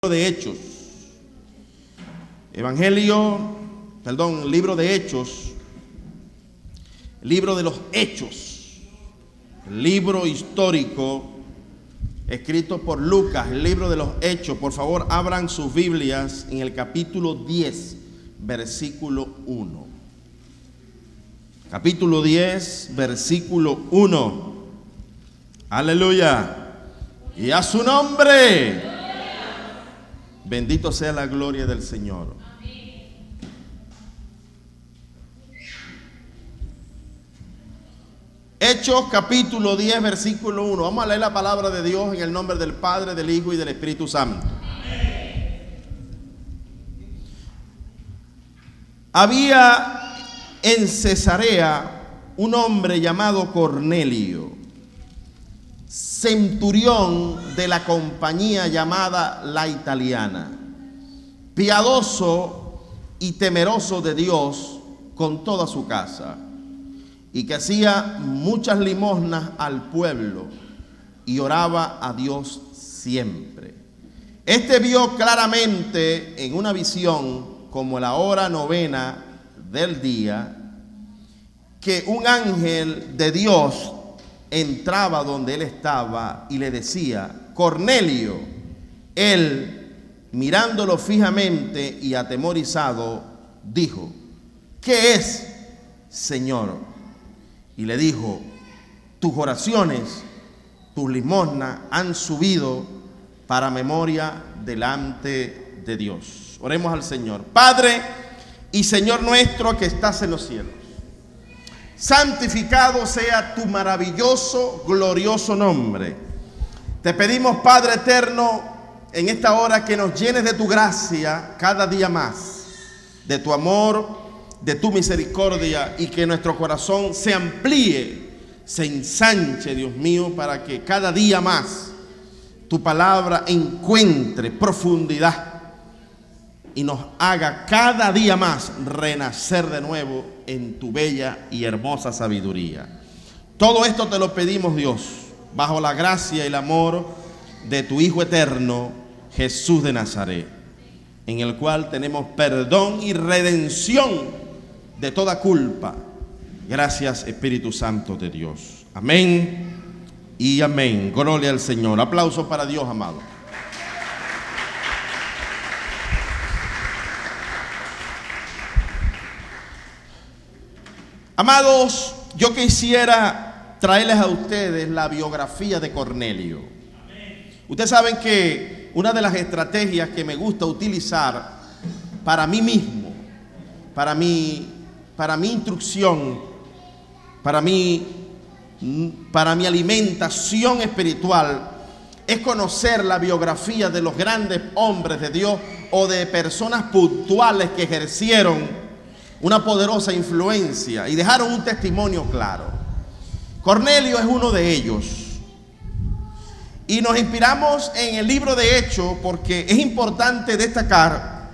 de Hechos. Libro de Hechos, libro de los Hechos, el libro histórico escrito por Lucas, el libro de los Hechos. Por favor, abran sus Biblias en el capítulo 10, versículo 1. Capítulo 10, versículo 1. Aleluya. Y a su nombre, bendito sea la gloria del Señor. Hechos capítulo 10, versículo 1. Vamos a leer la palabra de Dios en el nombre del Padre, del Hijo y del Espíritu Santo. Había en Cesarea un hombre llamado Cornelio, centurión de la compañía llamada La Italiana, piadoso y temeroso de Dios con toda su casa, y que hacía muchas limosnas al pueblo y oraba a Dios siempre. Este vio claramente en una visión, como la hora novena del día, que un ángel de Dios entraba donde él estaba y le decía: Cornelio. Él, mirándolo fijamente y atemorizado, dijo: ¿qué es, Señor? Y le dijo: tus oraciones, tus limosnas han subido para memoria delante de Dios. Oremos al Señor. Padre y Señor nuestro que estás en los cielos, santificado sea tu maravilloso, glorioso nombre. Te pedimos, Padre eterno, en esta hora que nos llenes de tu gracia cada día más, de tu amor, de tu misericordia, y que nuestro corazón se amplíe, se ensanche, Dios mío, para que cada día más tu palabra encuentre profundidad y nos haga cada día más renacer de nuevo en tu bella y hermosa sabiduría. Todo esto te lo pedimos, Dios, bajo la gracia y el amor de tu Hijo eterno, Jesús de Nazaret, en el cual tenemos perdón y redención de toda culpa. Gracias, Espíritu Santo de Dios. Amén y amén. Gloria al Señor. Aplausos para Dios, amado. Amados, yo quisiera traerles a ustedes la biografía de Cornelio. Ustedes saben que una de las estrategias que me gusta utilizar para mí mismo, para mi instrucción, para mi alimentación espiritual, es conocer la biografía de los grandes hombres de Dios o de personas puntuales que ejercieron una poderosa influencia y dejaron un testimonio claro. Cornelio es uno de ellos. Y nos inspiramos en el libro de Hechos porque es importante destacar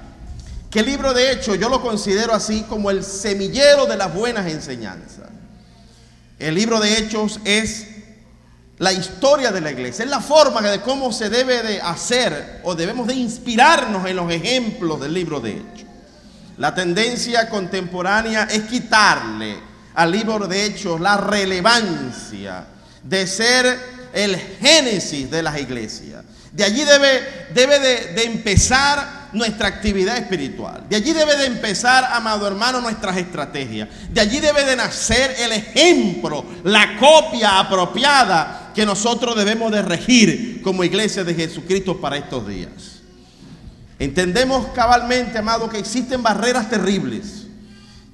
que el libro de Hechos yo lo considero así como el semillero de las buenas enseñanzas. El libro de Hechos es la historia de la iglesia, es la forma de cómo se debe de hacer o debemos de inspirarnos en los ejemplos del libro de Hechos. La tendencia contemporánea es quitarle al libro de Hechos la relevancia de ser el génesis de las iglesias. De allí debe de empezar nuestra actividad espiritual. De allí debe de empezar, amado hermano, nuestras estrategias. De allí debe de nacer el ejemplo, la copia apropiada que nosotros debemos de regir como iglesia de Jesucristo para estos días. Entendemos cabalmente, amado, que existen barreras terribles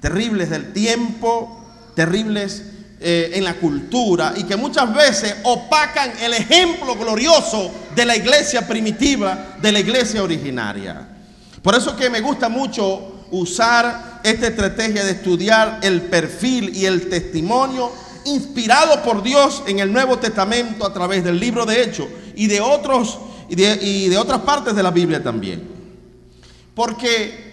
del tiempo, terribles en la cultura, y que muchas veces opacan el ejemplo glorioso de la iglesia primitiva, de la iglesia originaria. Por eso que me gusta mucho usar esta estrategia de estudiar el perfil y el testimonio inspirado por Dios en el Nuevo Testamento a través del libro de Hechos y de otras partes de la Biblia también. Porque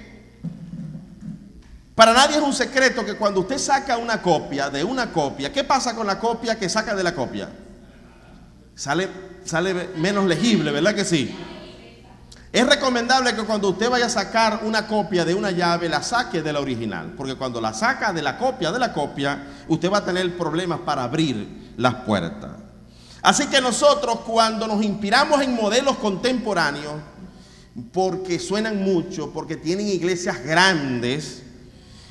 para nadie es un secreto que cuando usted saca una copia de una copia, ¿qué pasa con la copia que saca de la copia? Sale menos legible, ¿verdad que sí? Es recomendable que cuando usted vaya a sacar una copia de una llave, la saque de la original, porque cuando la saca de la copia, usted va a tener problemas para abrir las puertas. Así que nosotros, cuando nos inspiramos en modelos contemporáneos, porque suenan mucho, porque tienen iglesias grandes,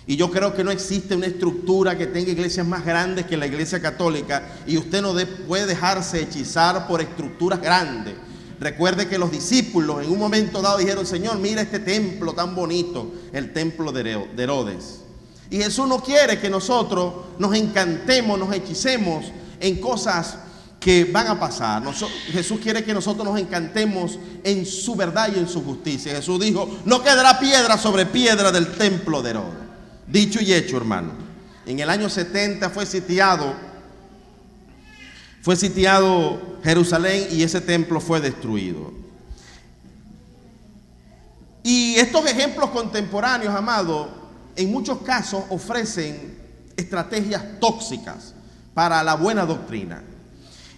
y yo creo que no existe una estructura que tenga iglesias más grandes que la iglesia católica, y usted no puede dejarse hechizar por estructuras grandes. Recuerde que los discípulos en un momento dado dijeron: Señor, mira este templo tan bonito, el templo de Herodes. Y Jesús no quiere que nosotros nos encantemos, nos hechicemos en cosas que van a pasar. Jesús quiere que nosotros nos encantemos en su verdad y en su justicia. Jesús dijo: no quedará piedra sobre piedra del templo de Herodes. Dicho y hecho, hermano. En el año 70 fue sitiado Jerusalén y ese templo fue destruido. Y estos ejemplos contemporáneos, amados, en muchos casos ofrecen estrategias tóxicas para la buena doctrina.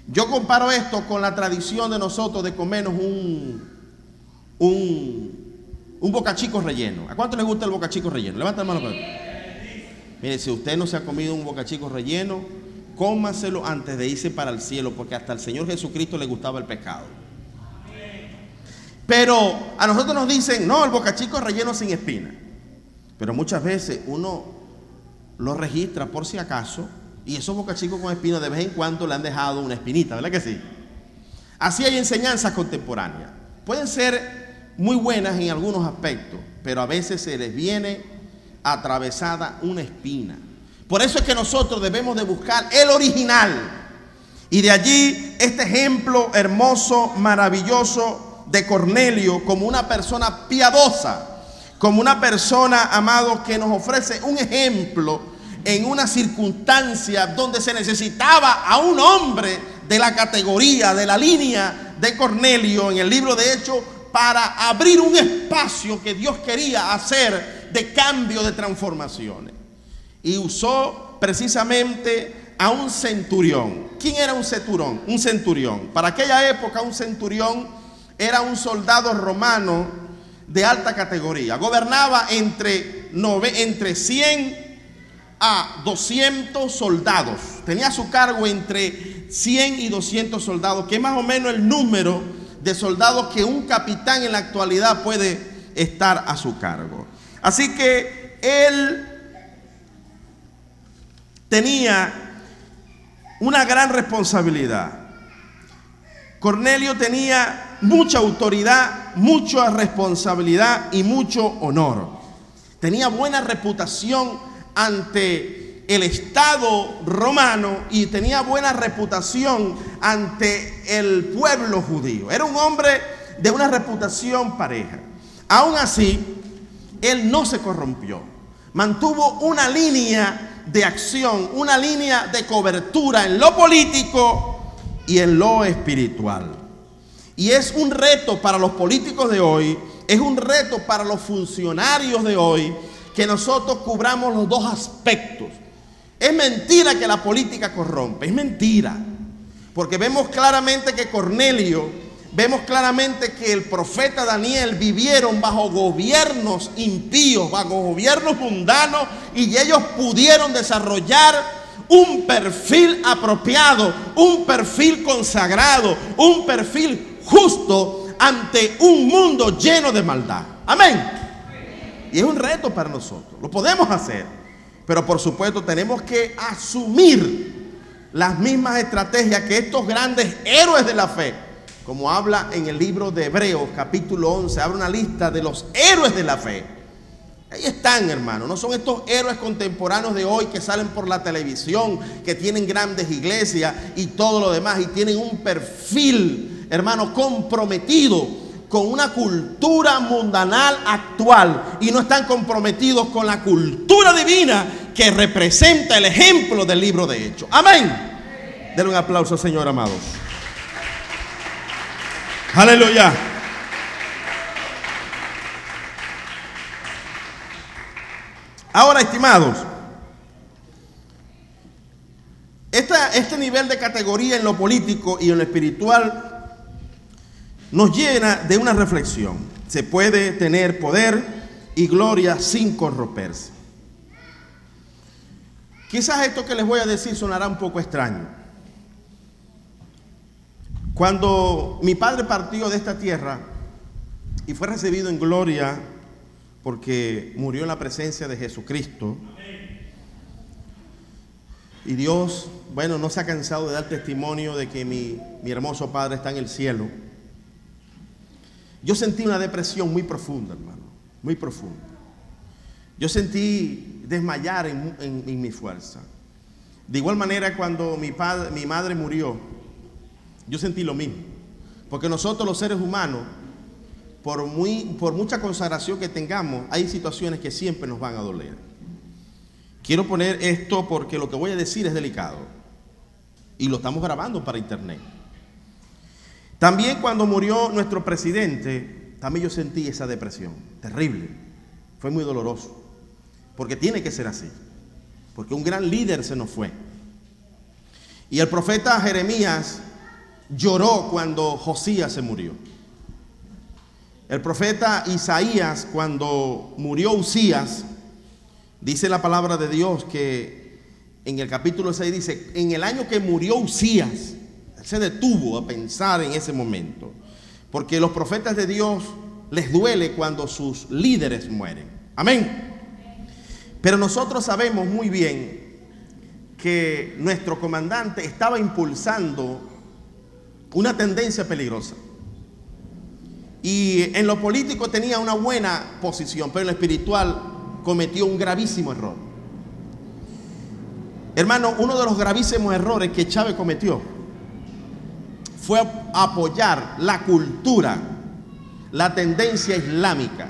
Yo comparo esto con la tradición de nosotros de comernos un bocachico relleno. ¿A cuánto les gusta el bocachico relleno? Levanta la mano. Mire, si usted no se ha comido un bocachico relleno, cómaselo antes de irse para el cielo, porque hasta al Señor Jesucristo le gustaba el pescado. Pero a nosotros nos dicen: no, el bocachico relleno sin espina. Pero muchas veces uno lo registra por si acaso, y esos bocachicos con espina de vez en cuando le han dejado una espinita, ¿verdad que sí? Así hay enseñanzas contemporáneas. Pueden ser muy buenas en algunos aspectos, pero a veces se les viene atravesada una espina. Por eso es que nosotros debemos de buscar el original. Y de allí este ejemplo hermoso, maravilloso de Cornelio, como una persona piadosa, como una persona, amado, que nos ofrece un ejemplo en una circunstancia donde se necesitaba a un hombre de la categoría, de la línea de Cornelio en el libro de Hechos, para abrir un espacio que Dios quería hacer de cambio, de transformaciones. Y usó precisamente a un centurión. ¿Quién era un centurión? Un centurión. Para aquella época, un centurión era un soldado romano de alta categoría. Gobernaba entre 100 a 200 soldados. Tenía a su cargo entre 100 y 200 soldados, que es más o menos el número de soldados que un capitán en la actualidad puede estar a su cargo. Así que él tenía una gran responsabilidad. Cornelio tenía mucha autoridad, mucha responsabilidad y mucho honor. Tenía buena reputación ante el Estado romano y tenía buena reputación ante el pueblo judío. Era un hombre de una reputación pareja. Aún así, él no se corrompió. Mantuvo una línea de acción, una línea de cobertura en lo político y en lo espiritual. Y es un reto para los políticos de hoy, es un reto para los funcionarios de hoy, que nosotros cubramos los dos aspectos. Es mentira que la política corrompe, es mentira, porque vemos claramente que Cornelio, vemos claramente que el profeta Daniel vivieron bajo gobiernos impíos, bajo gobiernos mundanos, y ellos pudieron desarrollar un perfil apropiado, un perfil consagrado, un perfil justo ante un mundo lleno de maldad. Amén. Y es un reto para nosotros, lo podemos hacer, pero por supuesto tenemos que asumir las mismas estrategias que estos grandes héroes de la fe, como habla en el libro de Hebreos capítulo 11, habla una lista de los héroes de la fe. Ahí están, hermanos. No son estos héroes contemporáneos de hoy que salen por la televisión, que tienen grandes iglesias y todo lo demás, y tienen un perfil, hermano, comprometido con una cultura mundanal actual, y no están comprometidos con la cultura divina que representa el ejemplo del libro de Hechos. Amén. Denle un aplauso al Señor, amados. Aleluya. Ahora, estimados, este nivel de categoría en lo político y en lo espiritual nos llena de una reflexión. se puede tener poder y gloria sin corromperse. Quizás esto que les voy a decir sonará un poco extraño. Cuando mi padre partió de esta tierra y fue recibido en gloria porque murió en la presencia de Jesucristo, y Dios, bueno, no se ha cansado de dar testimonio de que mi hermoso padre está en el cielo, yo sentí una depresión muy profunda, hermano, muy profunda. Yo sentí desmayar en mi fuerza. De igual manera, cuando mi madre murió, yo sentí lo mismo. Porque nosotros los seres humanos, por mucha consagración que tengamos, hay situaciones que siempre nos van a doler. Quiero poner esto porque lo que voy a decir es delicado. Y lo estamos grabando para internet. También cuando murió nuestro presidente, también yo sentí esa depresión. Terrible. Fue muy doloroso. Porque tiene que ser así. Porque un gran líder se nos fue. Y el profeta Jeremías lloró cuando Josías se murió. El profeta Isaías, cuando murió Usías, dice la palabra de Dios que en el capítulo 6 dice, en el año que murió Usías, él se detuvo a pensar en ese momento. Porque los profetas de Dios les duele cuando sus líderes mueren. Amén. Pero nosotros sabemos muy bien que nuestro comandante estaba impulsando una tendencia peligrosa. Y en lo político tenía una buena posición, pero en lo espiritual cometió un gravísimo error. Hermano, uno de los gravísimos errores que Chávez cometió fue apoyar la cultura, la tendencia islámica,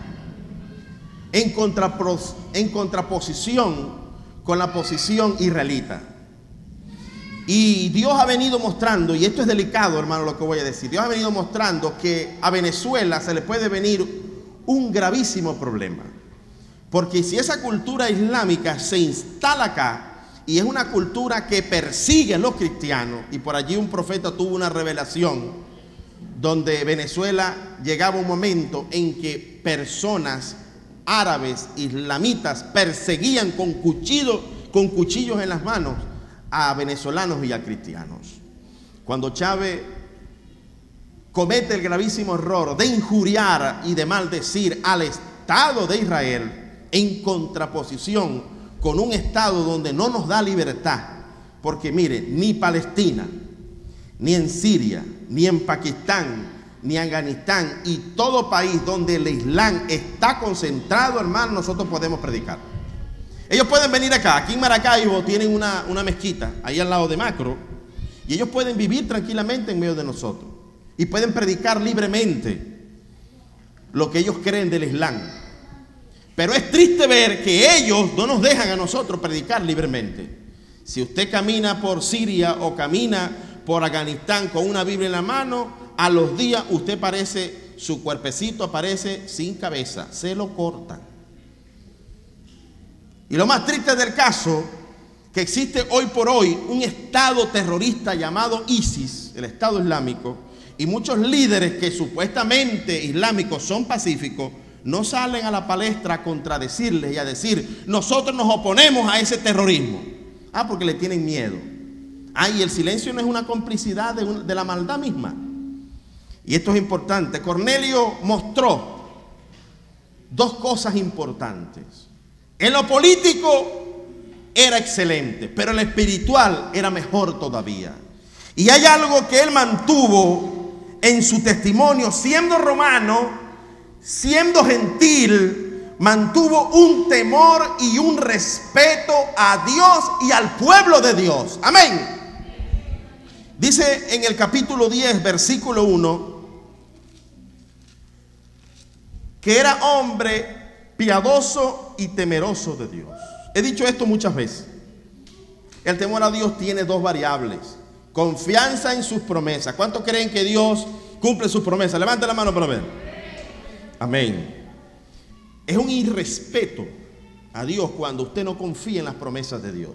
en contraposición con la posición israelita. Y Dios ha venido mostrando, y esto es delicado, hermano, lo que voy a decir. Dios ha venido mostrando que a Venezuela se le puede venir un gravísimo problema. Porque si esa cultura islámica se instala acá, y es una cultura que persigue a los cristianos, y por allí un profeta tuvo una revelación, donde Venezuela llegaba un momento en que personas árabes, islamitas, perseguían con cuchillos en las manos a venezolanos y a cristianos. Cuando Chávez comete el gravísimo error de injuriar y de maldecir al Estado de Israel en contraposición con un Estado donde no nos da libertad, porque mire, ni Palestina, ni en Siria, ni en Pakistán, ni Afganistán y todo país donde el Islam está concentrado, hermano, nosotros podemos predicar. Ellos pueden venir acá, aquí en Maracaibo tienen una mezquita, ahí al lado de Macro, y ellos pueden vivir tranquilamente en medio de nosotros, y pueden predicar libremente lo que ellos creen del Islam. Pero es triste ver que ellos no nos dejan a nosotros predicar libremente. Si usted camina por Siria o camina por Afganistán con una Biblia en la mano, a los días usted parece, su cuerpecito aparece sin cabeza, se lo cortan. Y lo más triste del caso, que existe hoy por hoy un estado terrorista llamado ISIS, el Estado Islámico, y muchos líderes que supuestamente islámicos son pacíficos, no salen a la palestra a contradecirles y a decir, nosotros nos oponemos a ese terrorismo. Porque le tienen miedo. Y el silencio no es una complicidad de la maldad misma. Y esto es importante. Cornelio mostró dos cosas importantes. En lo político era excelente, pero en lo espiritual era mejor todavía. Y hay algo que él mantuvo en su testimonio, siendo romano, siendo gentil, mantuvo un temor y un respeto a Dios y al pueblo de Dios. Amén. Dice en el capítulo 10, versículo 1, que era hombre piadoso y temeroso de Dios. He dicho esto muchas veces. El temor a Dios tiene dos variables: confianza en sus promesas. ¿Cuántos creen que Dios cumple sus promesas? Levante la mano para ver. Amén. Es un irrespeto a Dios cuando usted no confía en las promesas de Dios.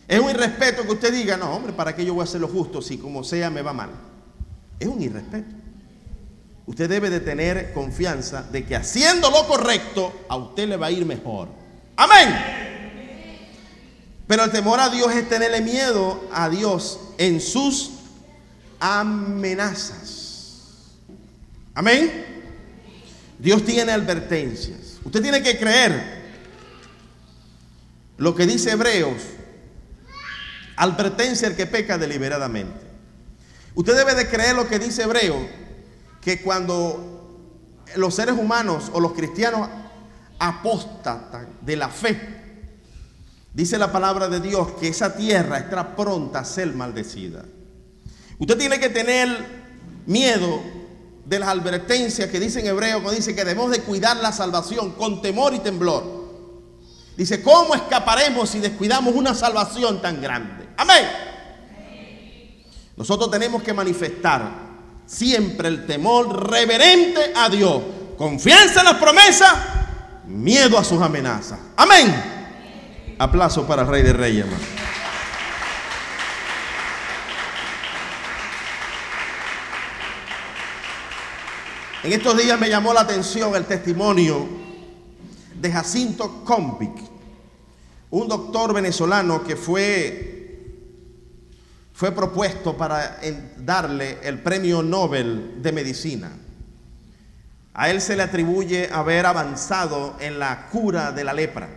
Es un irrespeto que usted diga, no, hombre, ¿para qué yo voy a hacer lo justo si como sea me va mal? Es un irrespeto. usted debe de tener confianza de que haciendo lo correcto a usted le va a ir mejor. Amén. Pero el temor a Dios es tenerle miedo a Dios en sus amenazas. Amén. Dios tiene advertencias. Usted tiene que creer lo que dice Hebreos. Advertencia al que peca deliberadamente. Usted debe de creer lo que dice Hebreos, que cuando los seres humanos o los cristianos apóstatan de la fe, dice la palabra de Dios que esa tierra está pronta a ser maldecida. Usted tiene que tener miedo de las advertencias que dice en Hebreo, cuando dice que debemos de cuidar la salvación con temor y temblor. Dice, ¿cómo escaparemos si descuidamos una salvación tan grande? Amén. Nosotros tenemos que manifestar siempre el temor reverente a Dios, confianza en las promesas, miedo a sus amenazas. Amén. Aplauso para el Rey de Reyes, hermano. En estos días me llamó la atención el testimonio de Jacinto Combic, un doctor venezolano que fue propuesto para darle el premio Nobel de Medicina. A él se le atribuye haber avanzado en la cura de la lepra.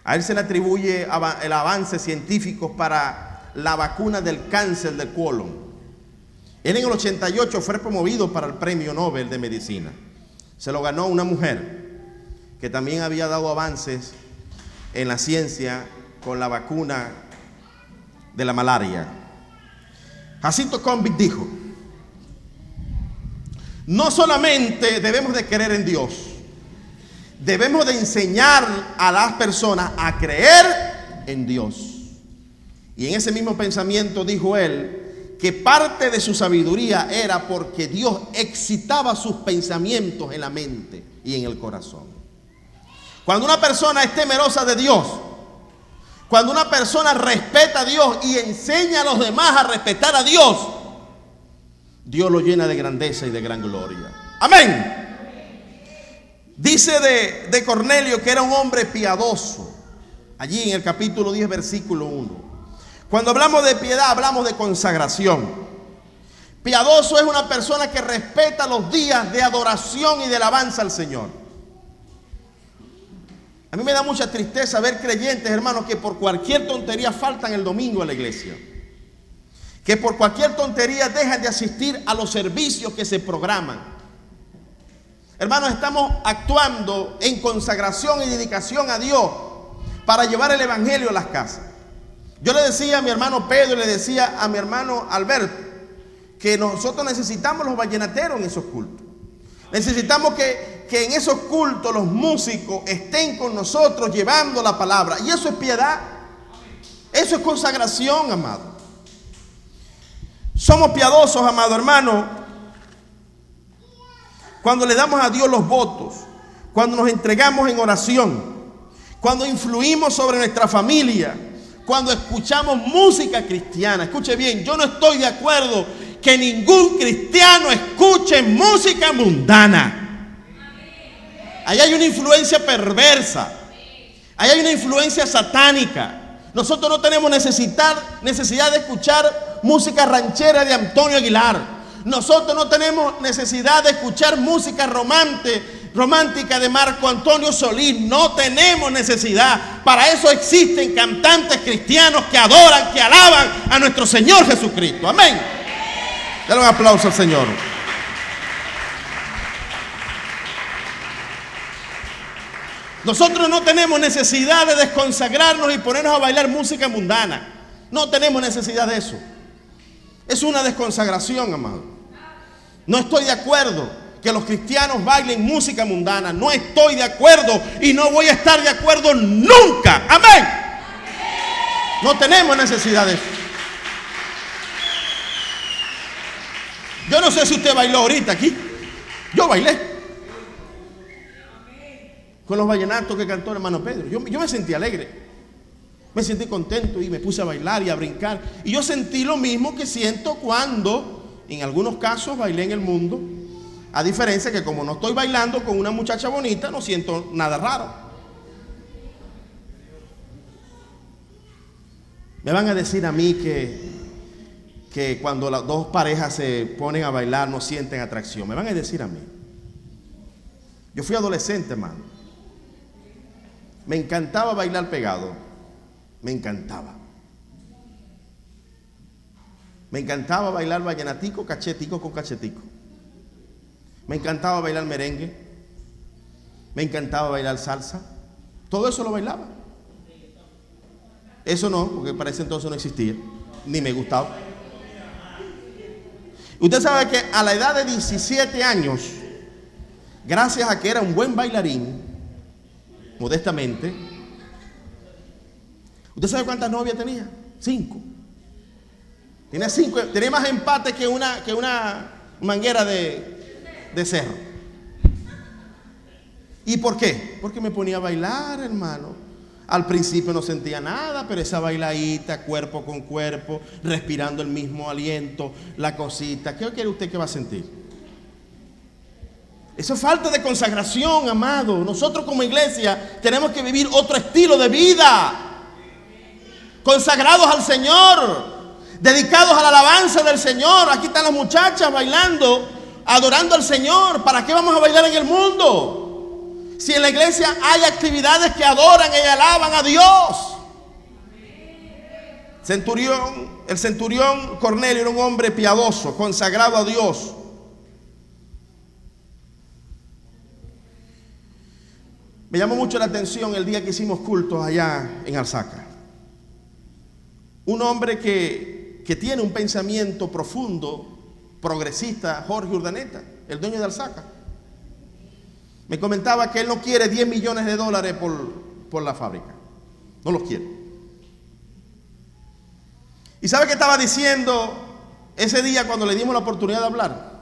A él se le atribuye el avance científico para la vacuna del cáncer del colon. Él en el 88 fue promovido para el premio Nobel de Medicina. Se lo ganó una mujer que también había dado avances en la ciencia con la vacuna de la malaria. Jacinto Combic dijo: no solamente debemos de creer en Dios, debemos de enseñar a las personas a creer en Dios. Y en ese mismo pensamiento dijo él que parte de su sabiduría era porque Dios excitaba sus pensamientos en la mente y en el corazón. Cuando una persona es temerosa de Dios, cuando una persona respeta a Dios y enseña a los demás a respetar a Dios, Dios lo llena de grandeza y de gran gloria. Amén. Dice de Cornelio que era un hombre piadoso. Allí en el capítulo 10, versículo 1. Cuando hablamos de piedad, hablamos de consagración. Piadoso es una persona que respeta los días de adoración y de alabanza al Señor. A mí me da mucha tristeza ver creyentes, hermanos, que por cualquier tontería faltan el domingo a la iglesia. Que por cualquier tontería dejan de asistir a los servicios que se programan. Hermanos, estamos actuando en consagración y dedicación a Dios para llevar el evangelio a las casas. Yo le decía a mi hermano Pedro y le decía a mi hermano Alberto que nosotros necesitamos los vallenateros en esos cultos. Necesitamos que en esos cultos los músicos estén con nosotros llevando la palabra. Y eso es piedad. Eso es consagración, amado. Somos piadosos, amado hermano, cuando le damos a Dios los votos, cuando nos entregamos en oración, cuando influimos sobre nuestra familia, cuando escuchamos música cristiana. Escuche bien, yo no estoy de acuerdo que ningún cristiano escuche música mundana. Ahí hay una influencia perversa, ahí hay una influencia satánica. Nosotros no tenemos necesidad de escuchar música ranchera de Antonio Aguilar. Nosotros no tenemos necesidad de escuchar música romántica de Marco Antonio Solís. No tenemos necesidad. Para eso existen cantantes cristianos que adoran, que alaban a nuestro Señor Jesucristo. Amén. Dale un aplauso al Señor. Nosotros no tenemos necesidad de desconsagrarnos y ponernos a bailar música mundana. No tenemos necesidad de eso. Es una desconsagración, amado. No estoy de acuerdo que los cristianos bailen música mundana. No estoy de acuerdo y no voy a estar de acuerdo nunca. Amén. No tenemos necesidad de eso. Yo no sé si usted bailó ahorita aquí. Yo bailé con los vallenatos que cantó el hermano Pedro. Yo me sentí alegre. Me sentí contento y me puse a bailar y a brincar. Y yo sentí lo mismo que siento cuando en algunos casos bailé en el mundo, a diferencia que como no estoy bailando con una muchacha bonita, no siento nada raro. Me van a decir a mí que cuando las dos parejas se ponen a bailar no sienten atracción. Me van a decir a mí. Yo fui adolescente, hermano. Me encantaba bailar pegado. Me encantaba. Me encantaba bailar vallenatico, cachetico con cachetico. Me encantaba bailar merengue. Me encantaba bailar salsa. Todo eso lo bailaba. Eso no, porque para ese entonces no existía. Ni me gustaba. Usted sabe que a la edad de 17 años, gracias a que era un buen bailarín, modestamente, ¿usted sabe cuántas novias tenía? 5. Tenía 5, tenía más empate que una manguera de cerro. ¿Y por qué? Porque me ponía a bailar, hermano. Al principio no sentía nada, pero esa bailadita, cuerpo con cuerpo, respirando el mismo aliento, la cosita, ¿qué quiere usted que va a sentir? Eso es falta de consagración, amado. Nosotros como iglesia tenemos que vivir otro estilo de vida, consagrados al Señor, dedicados a la alabanza del Señor. Aquí están las muchachas bailando, adorando al Señor. ¿Para qué vamos a bailar en el mundo? Si en la iglesia hay actividades que adoran y alaban a Dios. El centurión Cornelio era un hombre piadoso, consagrado a Dios. Me llamó mucho la atención el día que hicimos cultos allá en Alsaca. Un hombre que tiene un pensamiento profundo, progresista, Jorge Urdaneta, el dueño de Alsaca. Me comentaba que él no quiere 10 millones de dólares por la fábrica. No los quiere. ¿Y sabe qué estaba diciendo ese día cuando le dimos la oportunidad de hablar?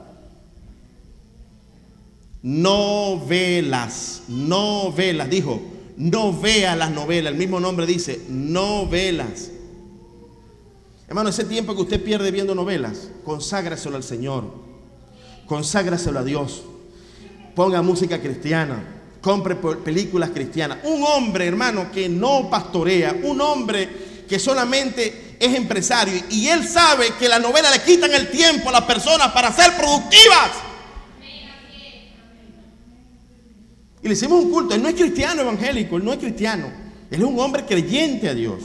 Novelas, novelas. Dijo, no vea las novelas. El mismo nombre dice, novelas. Hermano, ese tiempo que usted pierde viendo novelas, conságraselo al Señor. Conságraselo a Dios. Ponga música cristiana, compre películas cristianas. Un hombre, hermano, que no pastorea, un hombre que solamente es empresario y él sabe que las novelas le quitan el tiempo a las personas para ser productivas. Y le hicimos un culto. Él no es cristiano evangélico, él no es cristiano. Él es un hombre creyente a Dios.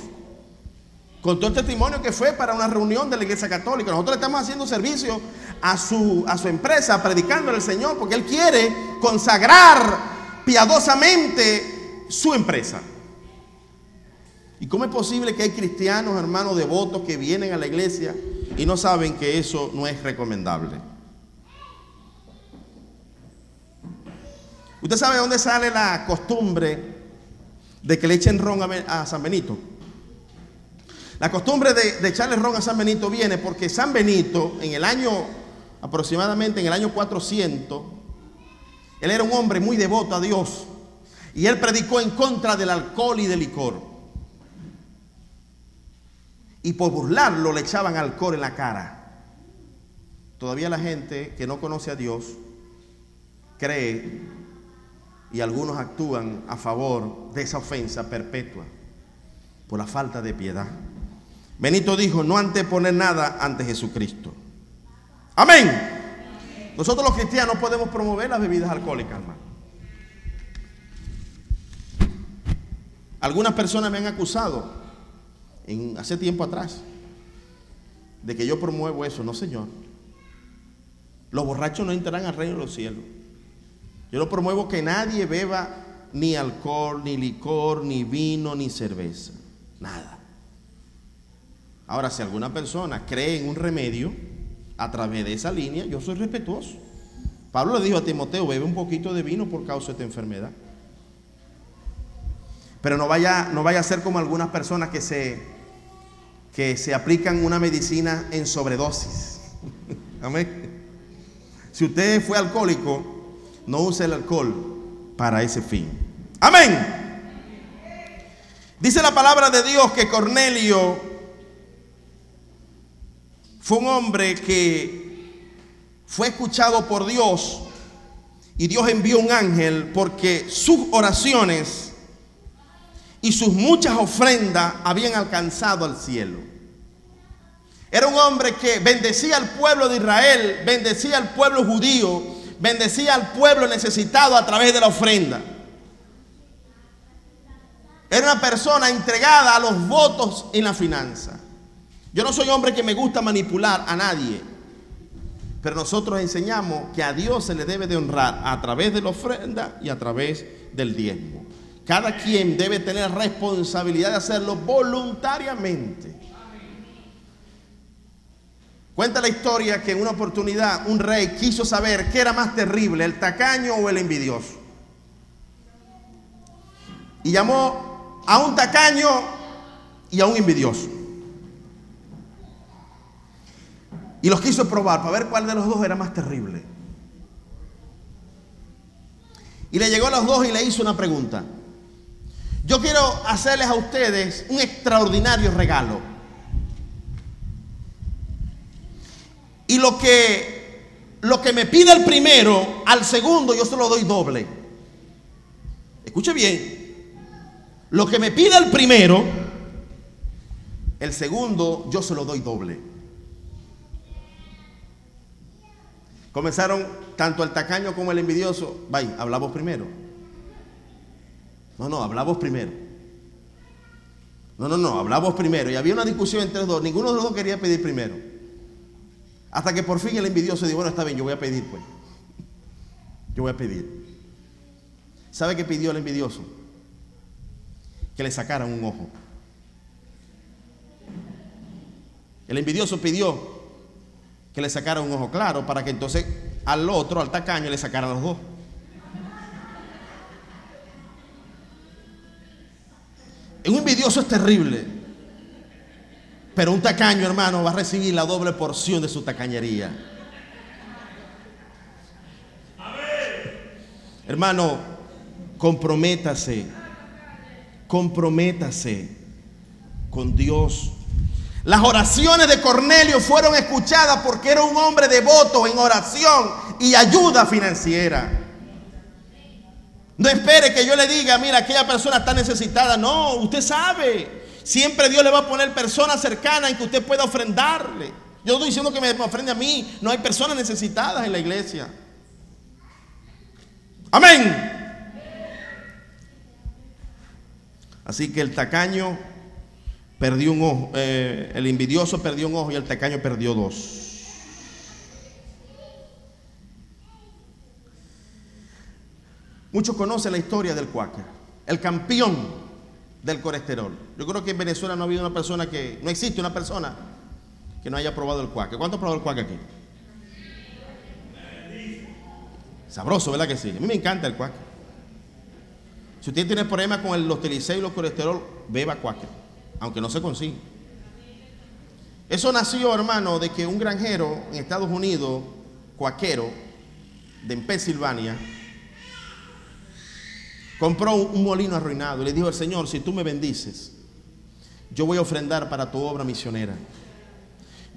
Contó el testimonio que fue para una reunión de la Iglesia Católica. Nosotros le estamos haciendo servicio a su empresa, predicándole al Señor, porque Él quiere consagrar piadosamente su empresa. ¿Y cómo es posible que hay cristianos, hermanos, devotos que vienen a la iglesia y no saben que eso no es recomendable? ¿Usted sabe de dónde sale la costumbre de que le echen ron a San Benito? La costumbre de echarle ron a San Benito viene porque San Benito, aproximadamente en el año 400, él era un hombre muy devoto a Dios y él predicó en contra del alcohol y del licor. Y por burlarlo le echaban alcohol en la cara. Todavía la gente que no conoce a Dios cree y algunos actúan a favor de esa ofensa perpetua por la falta de piedad. Benito dijo, no anteponer nada ante Jesucristo. Amén. Nosotros los cristianos podemos promover las bebidas alcohólicas, hermano. Algunas personas me han acusado hace tiempo atrás de que yo promuevo eso. No, señor. Los borrachos no entrarán al reino de los cielos. Yo no promuevo que nadie beba ni alcohol, ni licor, ni vino, ni cerveza. Nada. Ahora, si alguna persona cree en un remedio a través de esa línea, yo soy respetuoso. Pablo le dijo a Timoteo, bebe un poquito de vino por causa de esta enfermedad. Pero no vaya a ser como algunas personas que se aplican una medicina en sobredosis. Amén. Si usted fue alcohólico, no use el alcohol para ese fin. Amén. Dice la palabra de Dios que Cornelio fue un hombre que fue escuchado por Dios y Dios envió un ángel porque sus oraciones y sus muchas ofrendas habían alcanzado al cielo. Era un hombre que bendecía al pueblo de Israel, bendecía al pueblo judío, bendecía al pueblo necesitado a través de la ofrenda. Era una persona entregada a los votos en la finanza. Yo no soy hombre que me gusta manipular a nadie, pero nosotros enseñamos que a Dios se le debe de honrar a través de la ofrenda y a través del diezmo. Cada quien debe tener responsabilidad de hacerlo voluntariamente. Cuenta la historia que en una oportunidad un rey quiso saber qué era más terrible, el tacaño o el envidioso. Y llamó a un tacaño y a un envidioso. Y los quiso probar para ver cuál de los dos era más terrible. Y le llegó a los dos y le hizo una pregunta. Yo quiero hacerles a ustedes un extraordinario regalo. Y lo que me pida el primero, al segundo yo se lo doy doble. Escuche bien. Lo que me pida el primero, el segundo yo se lo doy doble. Comenzaron tanto el tacaño como el envidioso. Vaya, hablamos primero. No, hablamos primero. No, hablamos primero. Y había una discusión entre los dos. Ninguno de los dos quería pedir primero. Hasta que por fin el envidioso dijo, bueno, está bien, yo voy a pedir pues. Yo voy a pedir. ¿Sabe qué pidió el envidioso? Que le sacaran un ojo. El envidioso pidió que le sacaran un ojo, claro, para que entonces al otro, al tacaño, le sacaran los dos. Un envidioso es terrible, pero un tacaño, hermano, va a recibir la doble porción de su tacañería. Hermano, comprométase con Dios. Las oraciones de Cornelio fueron escuchadas porque era un hombre devoto en oración y ayuda financiera. No espere que yo le diga, mira, aquella persona está necesitada. No, usted sabe. Siempre Dios le va a poner personas cercanas en que usted pueda ofrendarle. Yo no estoy diciendo que me ofrende a mí. No hay personas necesitadas en la iglesia. Amén. Así que el tacaño perdió un ojo, el envidioso perdió un ojo y el tacaño perdió dos. Muchos conocen la historia del Quaker, el campeón del colesterol. Yo creo que en Venezuela no ha habido una persona que, no existe una persona que no haya probado el Quaker. ¿Cuánto ha probado el Quaker aquí? Sabroso, ¿verdad que sí? A mí me encanta el Quaker. Si usted tiene problemas con los triglicéridos y los colesterol, beba Quaker, aunque no se consigue. Eso nació, hermano, de que un granjero en Estados Unidos, cuaquero, en Pensilvania, compró un molino arruinado y le dijo al Señor, si tú me bendices, yo voy a ofrendar para tu obra misionera.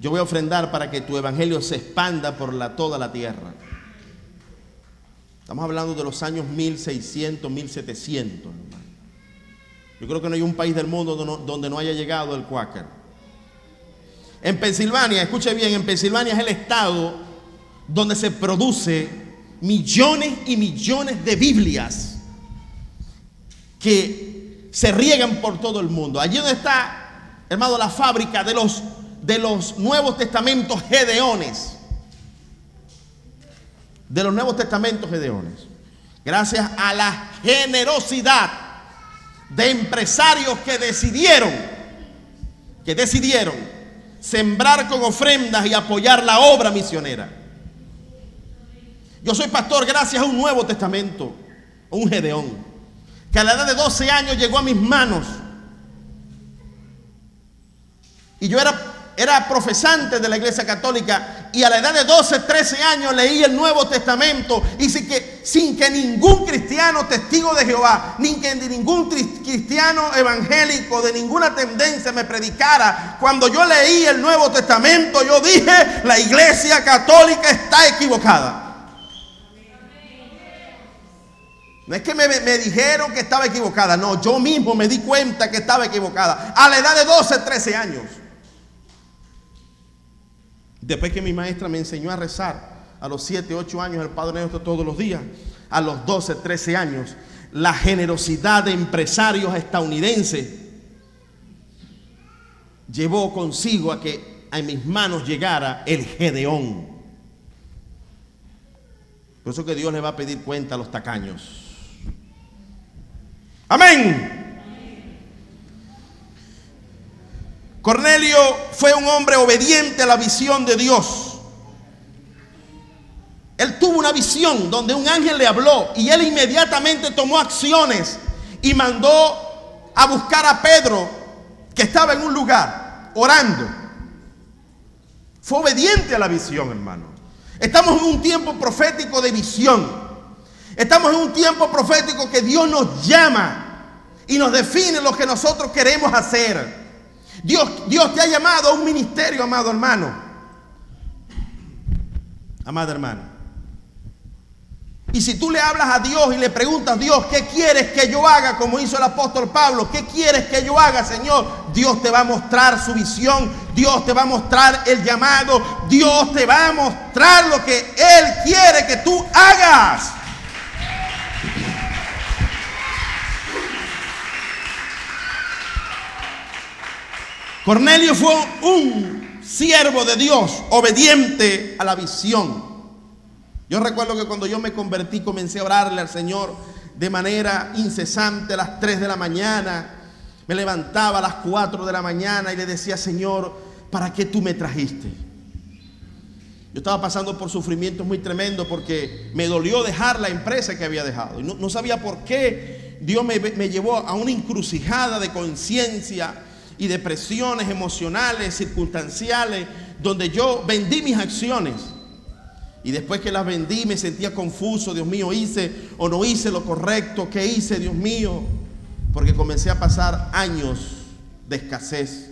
Yo voy a ofrendar para que tu evangelio se expanda por toda la tierra. Estamos hablando de los años 1600, 1700, hermano. Yo creo que no hay un país del mundo donde no haya llegado el Quaker. En Pensilvania, escuche bien, en Pensilvania es el estado donde se produce millones y millones de Biblias que se riegan por todo el mundo. Allí donde está, hermano, la fábrica de los Nuevos Testamentos Gedeones. De los Nuevos Testamentos Gedeones. Gracias a la generosidad de empresarios que decidieron sembrar con ofrendas y apoyar la obra misionera. Yo soy pastor gracias a un Nuevo Testamento, un Gedeón, que a la edad de 12 años llegó a mis manos. Y yo era profesante de la iglesia católica y a la edad de 12, 13 años leí el Nuevo Testamento y sin que ningún cristiano testigo de Jehová, ni que ningún cristiano evangélico de ninguna tendencia me predicara, cuando yo leí el Nuevo Testamento, yo dije: la Iglesia Católica está equivocada. No es que me dijeron que estaba equivocada, no, yo mismo me di cuenta que estaba equivocada a la edad de 12, 13 años. Después que mi maestra me enseñó a rezar a los 7, 8 años el Padre Nuestro todos los días, a los 12, 13 años, la generosidad de empresarios estadounidenses llevó consigo a que a mis manos llegara el Gedeón. Por eso que Dios le va a pedir cuenta a los tacaños. Amén. Cornelio fue un hombre obediente a la visión de Dios. Él tuvo una visión donde un ángel le habló y él inmediatamente tomó acciones y mandó a buscar a Pedro, que estaba en un lugar orando. Fue obediente a la visión, hermano. Estamos en un tiempo profético de visión. Estamos en un tiempo profético que Dios nos llama y nos define lo que nosotros queremos hacer. Dios te ha llamado a un ministerio, amado hermano. Amada hermana. Y si tú le hablas a Dios y le preguntas: Dios, ¿qué quieres que yo haga? Como hizo el apóstol Pablo, ¿qué quieres que yo haga, Señor? Dios te va a mostrar su visión, Dios te va a mostrar el llamado, Dios te va a mostrar lo que Él quiere que tú hagas. Cornelio fue un siervo de Dios, obediente a la visión. Yo recuerdo que cuando yo me convertí, comencé a orarle al Señor de manera incesante a las 3 de la mañana. Me levantaba a las 4 de la mañana y le decía: Señor, ¿para qué tú me trajiste? Yo estaba pasando por sufrimientos muy tremendos porque me dolió dejar la empresa que había dejado. Y no sabía por qué Dios me llevó a una encrucijada de conciencia y de presiones emocionales, circunstanciales, donde yo vendí mis acciones. Y después que las vendí me sentía confuso. Dios mío, ¿hice o no hice lo correcto? ¿Qué hice, Dios mío? Porque comencé a pasar años de escasez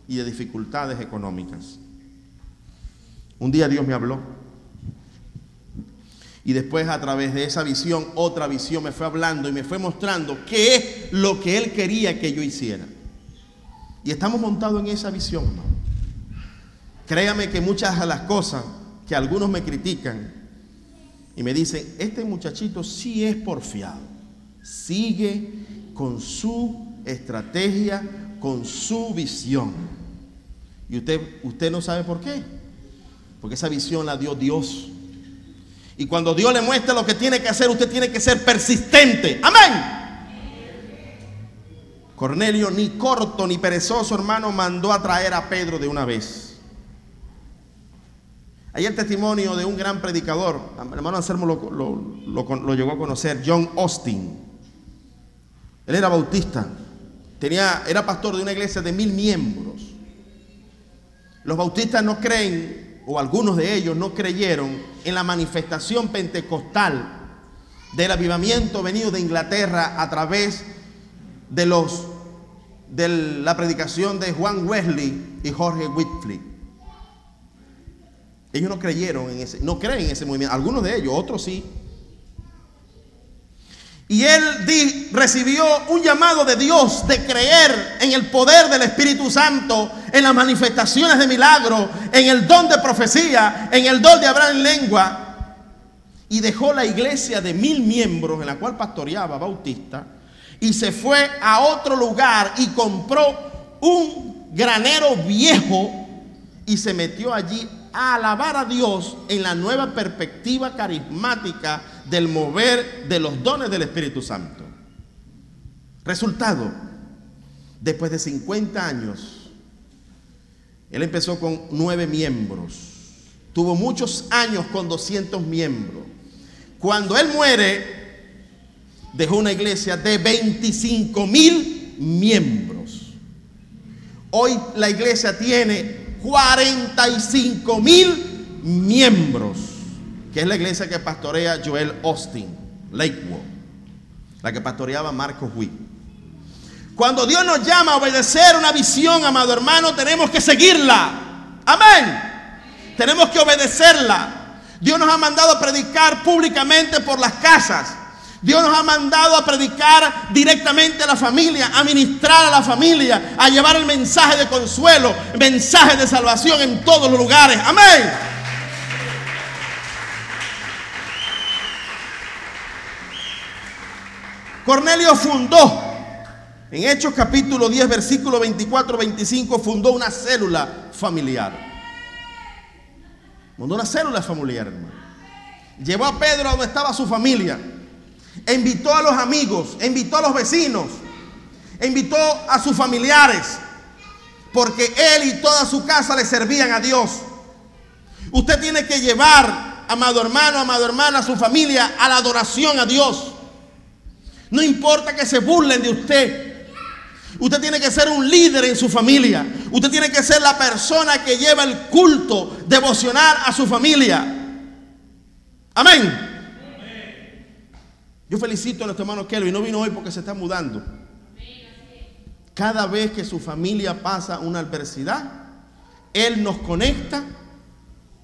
y de dificultades económicas. Un día Dios me habló. Y después, a través de esa visión, otra visión me fue hablando y me fue mostrando qué es lo que Él quería que yo hiciera. Y estamos montados en esa visión, hermano. Créame que muchas de las cosas que algunos me critican y me dicen: este muchachito sí es porfiado, sigue con su estrategia, con su visión. Y usted no sabe por qué, porque esa visión la dio Dios. Y cuando Dios le muestra lo que tiene que hacer, usted tiene que ser persistente. Amén. Cornelio, ni corto ni perezoso, hermano, mandó a traer a Pedro de una vez. Hay el testimonio de un gran predicador, el hermano Anselmo lo llegó a conocer, John Austin. Él era bautista, era pastor de una iglesia de 1000 miembros. Los bautistas no creen, o algunos de ellos no creyeron, en la manifestación pentecostal del avivamiento venido de Inglaterra a través de la predicación de Juan Wesley y Jorge Whitfield. Ellos no creyeron no creen en ese movimiento. Algunos de ellos, otros sí. Y él recibió un llamado de Dios de creer en el poder del Espíritu Santo, en las manifestaciones de milagro, en el don de profecía, en el don de hablar en lengua. Y dejó la iglesia de 1000 miembros en la cual pastoreaba bautista y se fue a otro lugar y compró un granero viejo y se metió allí a alabar a Dios en la nueva perspectiva carismática del mover de los dones del Espíritu Santo. Resultado: después de 50 años, él empezó con 9 miembros. Tuvo muchos años con 200 miembros. Cuando él muere, dejó una iglesia de 25,000 miembros. Hoy la iglesia tiene 45,000 miembros. que es la iglesia que pastorea Joel Austin, Lakewood, la que pastoreaba Marcos Witt. Cuando Dios nos llama a obedecer una visión, amado hermano, tenemos que seguirla. Amén. Tenemos que obedecerla. Dios nos ha mandado a predicar públicamente por las casas. Dios nos ha mandado a predicar directamente a la familia, a ministrar a la familia, a llevar el mensaje de consuelo, mensaje de salvación en todos los lugares. Amén. Cornelio fundó, en Hechos capítulo 10, versículo 24-25, fundó una célula familiar. Fundó una célula familiar, hermano. Llevó a Pedro a donde estaba su familia. E invitó a los amigos, e invitó a los vecinos, e invitó a sus familiares, porque él y toda su casa le servían a Dios. Usted tiene que llevar, amado hermano, amada hermana, a su familia a la adoración a Dios. No importa que se burlen de usted. Usted tiene que ser un líder en su familia. Usted tiene que ser la persona que lleva el culto devocional a su familia. Amén. Yo felicito a nuestro hermano Kelvin. No vino hoy porque se está mudando. Cada vez que su familia pasa una adversidad, él nos conecta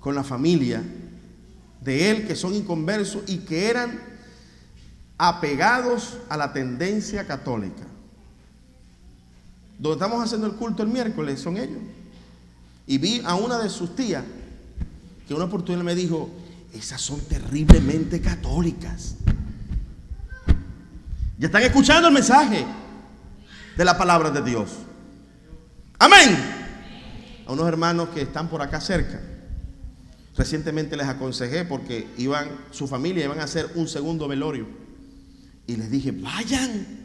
con la familia de él, que son inconversos y que eran apegados a la tendencia católica. Donde estamos haciendo el culto el miércoles son ellos. Y vi a una de sus tías que una oportunidad me dijo: esas son terriblemente católicas. Ya están escuchando el mensaje de la palabra de Dios. Amén. A unos hermanos que están por acá cerca, recientemente les aconsejé porque su familia iban a hacer un segundo velorio. Y les dije: vayan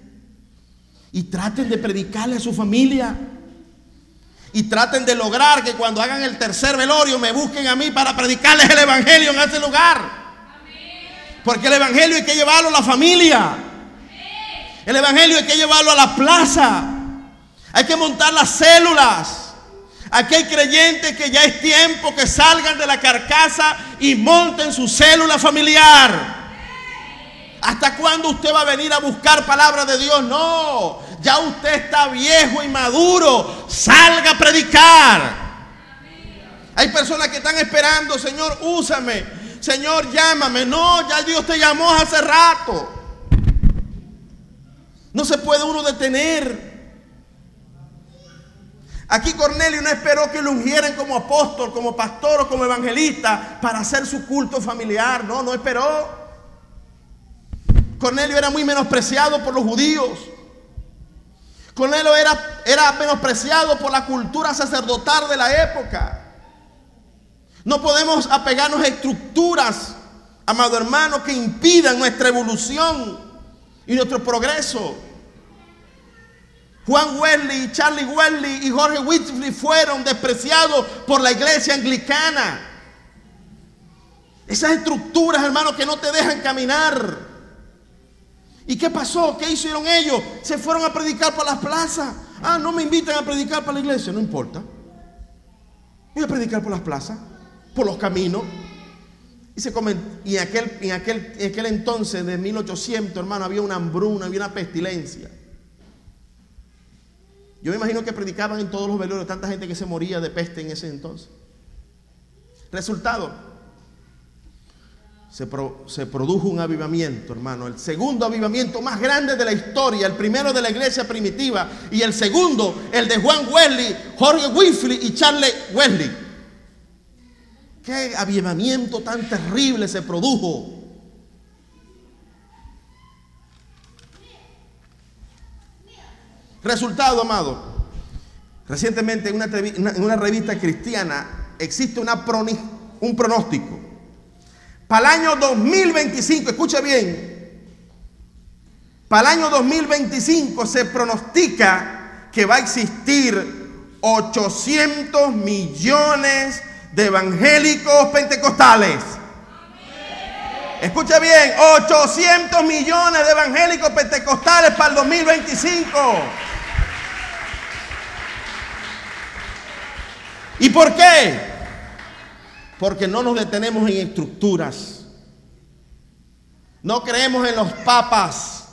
y traten de predicarle a su familia. Y traten de lograr que cuando hagan el tercer velorio me busquen a mí para predicarles el evangelio en ese lugar. Porque el evangelio hay que llevarlo a la familia. El evangelio hay que llevarlo a la plaza. Hay que montar las células. Aquí hay creyentes que ya es tiempo que salgan de la carcasa y monten su célula familiar. ¿Hasta cuándo usted va a venir a buscar palabra de Dios? No, ya usted está viejo y maduro. Salga a predicar. Hay personas que están esperando: Señor, úsame. Señor, llámame. No, ya Dios te llamó hace rato. No se puede uno detener. Aquí Cornelio no esperó que lo ungieran como apóstol, como pastor o como evangelista para hacer su culto familiar. No, no esperó. Cornelio era muy menospreciado por los judíos. Cornelio era menospreciado por la cultura sacerdotal de la época. No podemos apegarnos a estructuras, amado hermano, que impidan nuestra evolución y nuestro progreso. Juan Wesley, Charlie Wesley y Jorge Whitfield fueron despreciados por la iglesia anglicana. Esas estructuras, hermano, que no te dejan caminar. ¿Y qué pasó? ¿Qué hicieron ellos? Se fueron a predicar por las plazas. Ah, no me invitan a predicar para la iglesia. No importa. Voy a predicar por las plazas, por los caminos. Y en aquel entonces de 1800, hermano, había una hambruna, había una pestilencia. Yo me imagino que predicaban en todos los velorios, tanta gente que se moría de peste en ese entonces. Resultado: se produjo un avivamiento, hermano. El segundo avivamiento más grande de la historia. El primero de la iglesia primitiva y el segundo, el de Juan Wesley, Jorge Whitfield y Charles Wesley. Qué avivamiento tan terrible se produjo. Resultado, amado: recientemente en una revista cristiana existe un pronóstico. Para el año 2025, escuche bien, para el año 2025 se pronostica que va a existir 800 millones de evangélicos pentecostales. Escuche bien, 800 millones de evangélicos pentecostales para el 2025. ¿Y por qué? porque no nos detenemos en estructuras. No creemos en los papas,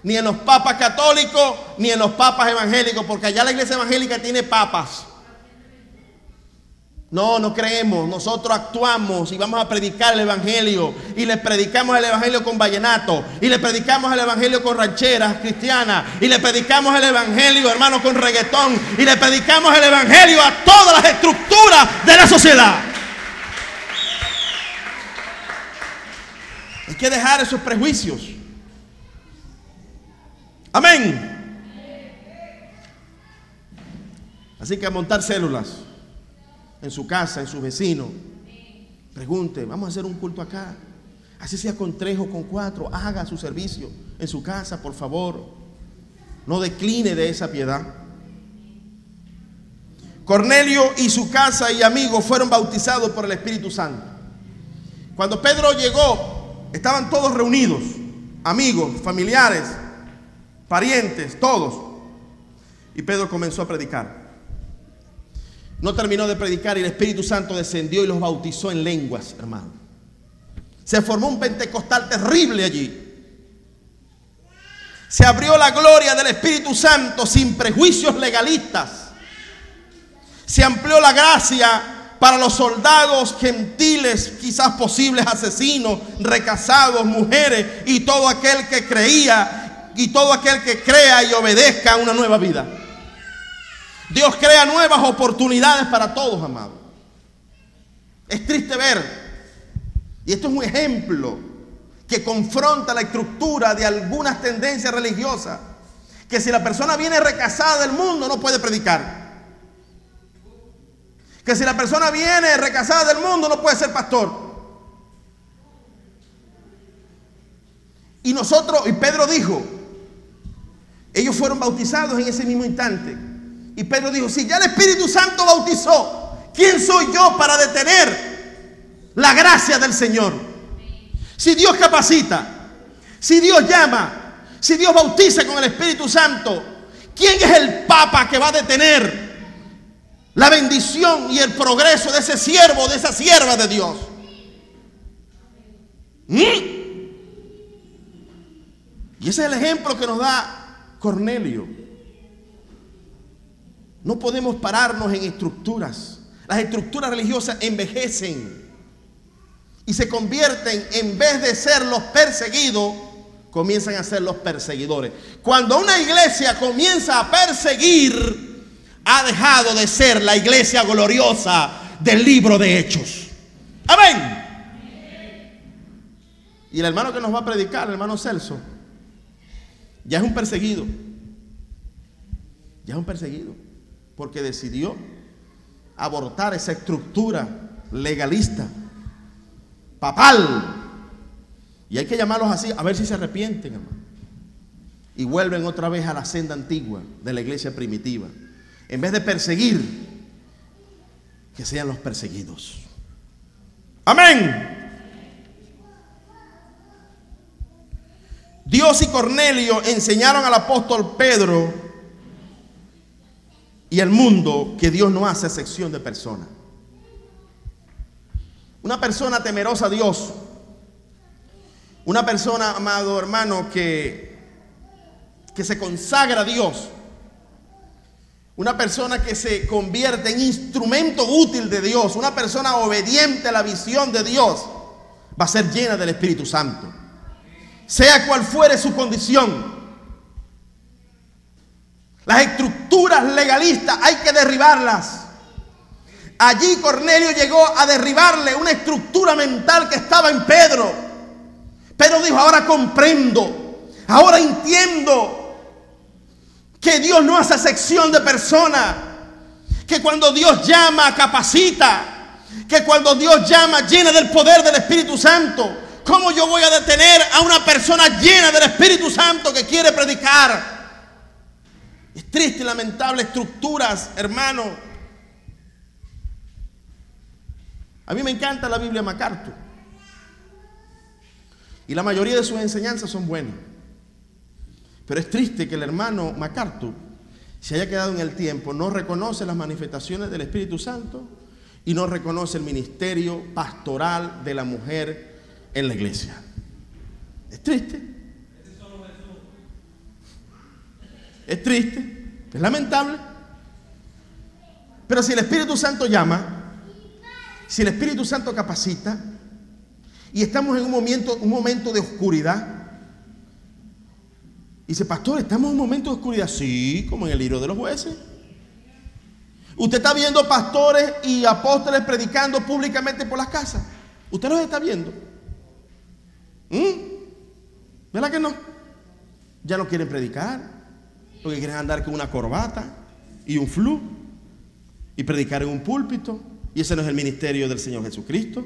ni en los papas católicos, ni en los papas evangélicos, porque allá la iglesia evangélica tiene papas. No, no creemos. Nosotros actuamos y vamos a predicar el evangelio, y le predicamos el evangelio con vallenato, y le predicamos el evangelio con rancheras cristianas, y le predicamos el evangelio, hermano, con reggaetón, y le predicamos el evangelio a todas las estructuras de la sociedad. Hay que dejar esos prejuicios. Amén. Así que a montar células en su casa, en sus vecinos. Pregunte, vamos a hacer un culto acá. Así sea con 3 o con 4. Haga su servicio en su casa, por favor. No decline de esa piedad. Cornelio y su casa y amigos fueron bautizados por el Espíritu Santo. Cuando Pedro llegó, estaban todos reunidos. Amigos, familiares, parientes, todos. Y Pedro comenzó a predicar. No terminó de predicar y el Espíritu Santo descendió y los bautizó en lenguas, hermano. Se formó un pentecostal terrible allí. Se abrió la gloria del Espíritu Santo sin prejuicios legalistas. Se amplió la gracia para los soldados gentiles, quizás posibles asesinos, recasados, mujeres y todo aquel que creía y todo aquel que crea y obedezca a una nueva vida. Dios crea nuevas oportunidades para todos, amados. Es triste ver, y esto es un ejemplo que confronta la estructura de algunas tendencias religiosas, que si la persona viene recasada del mundo no puede predicar, que si la persona viene recasada del mundo no puede ser pastor. Y Pedro dijo, ellos fueron bautizados en ese mismo instante. Y Pedro dijo, si ya el Espíritu Santo bautizó, ¿quién soy yo para detener la gracia del Señor? Si Dios capacita, si Dios llama, si Dios bautiza con el Espíritu Santo, ¿quién es el Papa que va a detener la bendición y el progreso de ese siervo, de esa sierva de Dios? Y ese es el ejemplo que nos da Cornelio. No podemos pararnos en estructuras. Las estructuras religiosas envejecen y se convierten, en vez de ser los perseguidos, comienzan a ser los perseguidores. Cuando una iglesia comienza a perseguir, ha dejado de ser la iglesia gloriosa del libro de Hechos. Amén. Y el hermano que nos va a predicar, el hermano Celso, ya es un perseguido. Ya es un perseguido. Porque decidió abortar esa estructura legalista, papal. Y hay que llamarlos así, a ver si se arrepienten, hermano. Y vuelven otra vez a la senda antigua de la iglesia primitiva. En vez de perseguir, que sean los perseguidos. Amén. Dios y Cornelio enseñaron al apóstol Pedro y el mundo que Dios no hace excepción de personas. Una persona temerosa a Dios, una persona, amado hermano, que se consagra a Dios, una persona que se convierte en instrumento útil de Dios, una persona obediente a la visión de Dios, va a ser llena del Espíritu Santo, sea cual fuere su condición. Las estructuras legalistas hay que derribarlas. Allí Cornelio llegó a derribarle una estructura mental que estaba en Pedro. Pedro dijo, ahora comprendo, ahora entiendo que Dios no hace excepción de personas, que cuando Dios llama, capacita, que cuando Dios llama, llena del poder del Espíritu Santo. ¿Cómo yo voy a detener a una persona llena del Espíritu Santo que quiere predicar? Es triste y lamentable estructuras, hermano. A mí me encanta la Biblia MacArthur. Y la mayoría de sus enseñanzas son buenas. Pero es triste que el hermano MacArthur se haya quedado en el tiempo, no reconoce las manifestaciones del Espíritu Santo y no reconoce el ministerio pastoral de la mujer en la iglesia. Es triste. Es triste, es lamentable. Pero si el Espíritu Santo llama, si el Espíritu Santo capacita, y estamos en un momento de oscuridad, y dice, pastor, ¿estamos en un momento de oscuridad? Sí, como en el libro de los jueces. Usted está viendo pastores y apóstoles predicando públicamente por las casas. Usted los está viendo. ¿Verdad que no? Ya no quieren predicar, porque quieren andar con una corbata y un flu y predicar en un púlpito. Y ese no es el ministerio del Señor Jesucristo.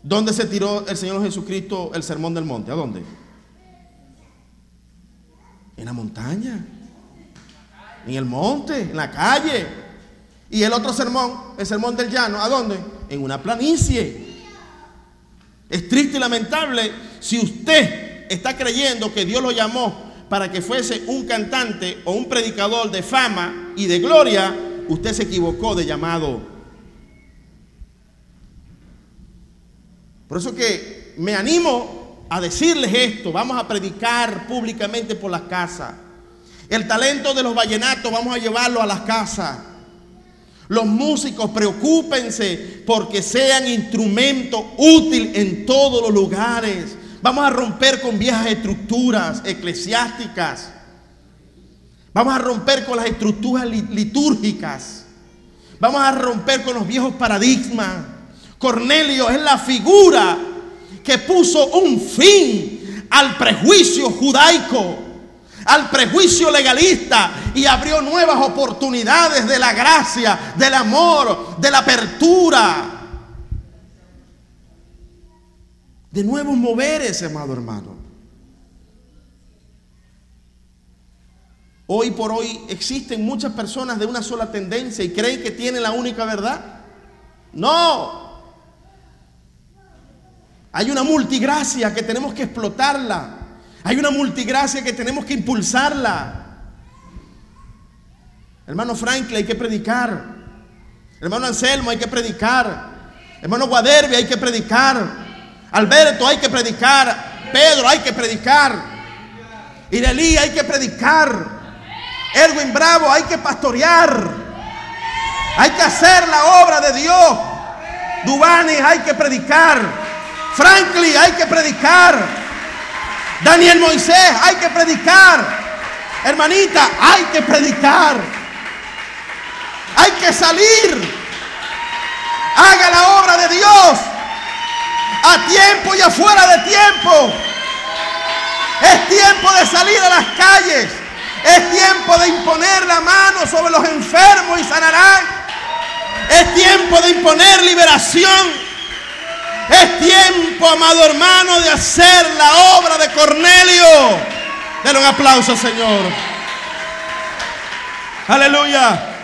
¿Dónde se tiró el Señor Jesucristo el sermón del monte? ¿A dónde? En la montaña, en el monte, en la calle. Y el otro sermón, el sermón del llano, ¿a dónde? En una planicie. Es triste y lamentable si usted está creyendo que Dios lo llamó para que fuese un cantante o un predicador de fama y de gloria. Usted se equivocó de llamado. Por eso que me animo a decirles esto. Vamos a predicar públicamente por las casas. El talento de los vallenatos vamos a llevarlo a las casas. Los músicos, preocúpense porque sean instrumento útil en todos los lugares. Vamos a romper con viejas estructuras eclesiásticas. Vamos a romper con las estructuras litúrgicas. Vamos a romper con los viejos paradigmas. Cornelio es la figura que puso un fin al prejuicio judaico, al prejuicio legalista, y abrió nuevas oportunidades de la gracia, del amor, de la apertura, de nuevos moveres, amado hermano. Hoy por hoy existen muchas personas de una sola tendencia y creen que tienen la única verdad. No. Hay una multigracia que tenemos que explotarla. Hay una multigracia que tenemos que impulsarla. Hermano Franklin, hay que predicar. Hermano Anselmo, hay que predicar. Hermano Guaderbi, hay que predicar. Alberto, hay que predicar. Pedro, hay que predicar. Irelí, hay que predicar. Edwin Bravo, hay que pastorear. Hay que hacer la obra de Dios. Dubani, hay que predicar. Franklin, hay que predicar. Daniel Moisés, hay que predicar. Hermanita, hay que predicar. Hay que salir. Haga la obra de Dios a tiempo y afuera de tiempo. Es tiempo de salir a las calles. Es tiempo de imponer la mano sobre los enfermos y sanarán. Es tiempo de imponer liberación. Es tiempo, amado hermano, de hacer la obra de Cornelio. Denle un aplauso, Señor. Aleluya.